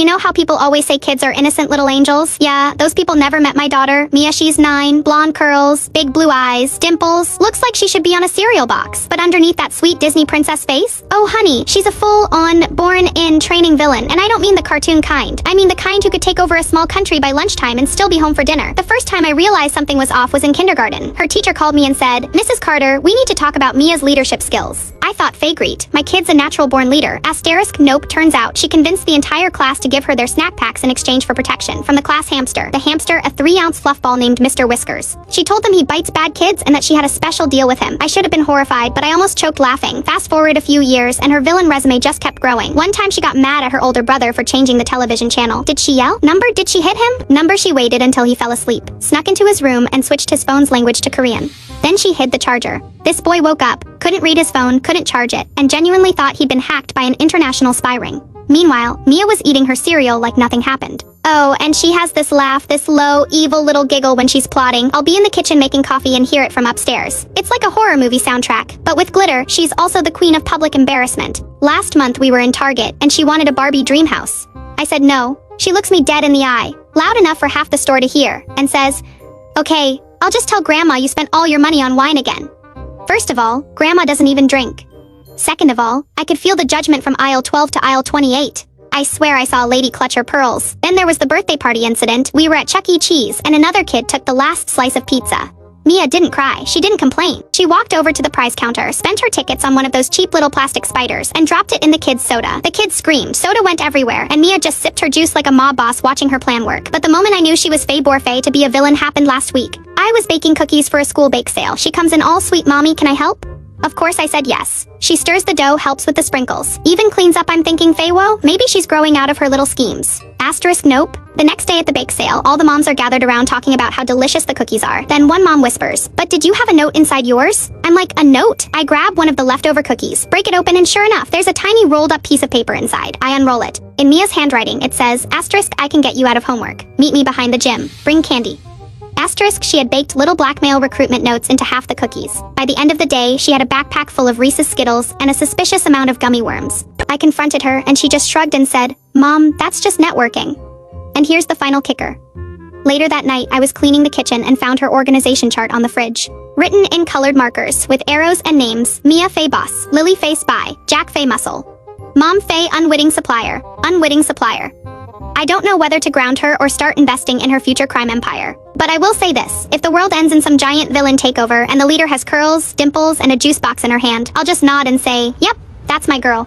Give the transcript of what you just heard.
You know how people always say kids are innocent little angels? Yeah, those people never met my daughter. Mia, she's 9, blonde curls, big blue eyes, dimples. Looks like she should be on a cereal box. But underneath that sweet Disney princess face? Oh honey, she's a full-on, born-in training villain. And I don't mean the cartoon kind. I mean the kind who could take over a small country by lunchtime and still be home for dinner. The first time I realized something was off was in kindergarten. Her teacher called me and said, "Mrs. Carter, we need to talk about Mia's leadership skills." I thought, great. My kid's a natural-born leader. Asterisk, nope. Turns out she convinced the entire class to give her their snack packs in exchange for protection from the class hamster. The hamster, a 3-ounce fluff ball named Mr. Whiskers. She told them he bites bad kids and that she had a special deal with him. I should have been horrified, but I almost choked laughing. Fast forward a few years, and her villain resume just kept growing. One time she got mad at her older brother for changing the television channel. Did she yell? Number? Did she hit him? Number? She waited until he fell asleep, snuck into his room, and switched his phone's language to Korean. Then she hid the charger. This boy woke up, couldn't read his phone, couldn't charge it, and genuinely thought he'd been hacked by an international spy ring. Meanwhile, Mia was eating her cereal like nothing happened. Oh, and she has this laugh, this low, evil little giggle when she's plotting. I'll be in the kitchen making coffee and hear it from upstairs. It's like a horror movie soundtrack, but with glitter. She's also the queen of public embarrassment. Last month we were in Target, and she wanted a Barbie dream house. I said no. She looks me dead in the eye, loud enough for half the store to hear, and says, "Okay, I'll just tell Grandma you spent all your money on wine again." First of all, Grandma doesn't even drink. Second of all, I could feel the judgment from aisle 12 to aisle 28. I swear I saw a lady clutch her pearls. Then there was the birthday party incident. We were at Chuck E. Cheese, and another kid took the last slice of pizza. Mia didn't cry. She didn't complain. She walked over to the prize counter, spent her tickets on one of those cheap little plastic spiders, and dropped it in the kid's soda. The kid screamed. Soda went everywhere, and Mia just sipped her juice like a mob boss watching her plan work. But the moment I knew she was Faye Borfay to be a villain happened last week. I was baking cookies for a school bake sale. She comes in all sweet, "Mommy, can I help?" Of course I said yes. She stirs the dough, helps with the sprinkles. Even cleans up. I'm thinking, Faye-wo, maybe she's growing out of her little schemes. Asterisk, nope. The next day at the bake sale, all the moms are gathered around talking about how delicious the cookies are. Then one mom whispers, "But did you have a note inside yours?" I'm like, "A note?" I grab one of the leftover cookies, break it open, and sure enough, there's a tiny rolled up piece of paper inside. I unroll it. In Mia's handwriting, it says, asterisk, "I can get you out of homework. Meet me behind the gym. Bring candy." Asterisk, she had baked little blackmail recruitment notes into half the cookies. By the end of the day, she had a backpack full of Reese's Skittles and a suspicious amount of gummy worms. I confronted her, and she just shrugged and said, "Mom, that's just networking." And here's the final kicker. Later that night, I was cleaning the kitchen and found her organization chart on the fridge. Written in colored markers, with arrows and names: Mia Faye Boss, Lily Faye Spy, Jack Faye Muscle, Mom Faye Unwitting Supplier, Unwitting Supplier. I don't know whether to ground her or start investing in her future crime empire. But I will say this, if the world ends in some giant villain takeover and the leader has curls, dimples, and a juice box in her hand, I'll just nod and say, "Yep, that's my girl."